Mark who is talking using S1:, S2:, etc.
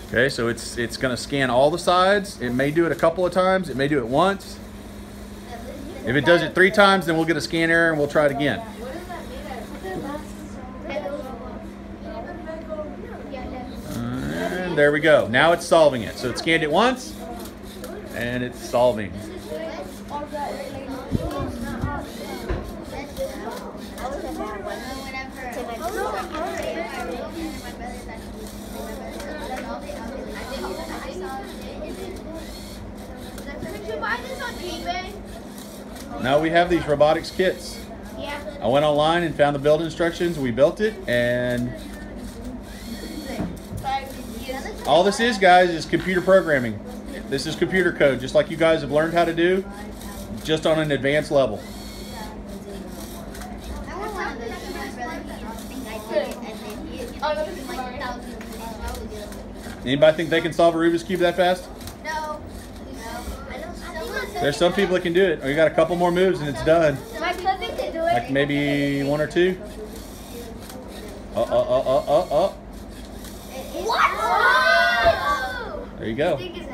S1: Okay, so it's going to scan all the sides. It may do it a couple of times. It may do it once. If it does it 3 times, then we'll get a scan error and we'll try it again. And there we go. Now it's solving it. So it scanned it once and it's solving. Now we have these robotics kits.
S2: Yeah.
S1: I went online and found the build instructions. We built it, and all this is, guys, is computer programming. This is computer code, just like you guys have learned how to do, just on an advanced level. Anybody think they can solve a Rubik's Cube that fast?
S2: No.
S1: There's some people that can do it. Oh, you got a couple more moves and it's done.
S2: My cousin can do it.
S1: Like maybe 1 or 2.
S2: What?
S1: There you go.
S2: I think it's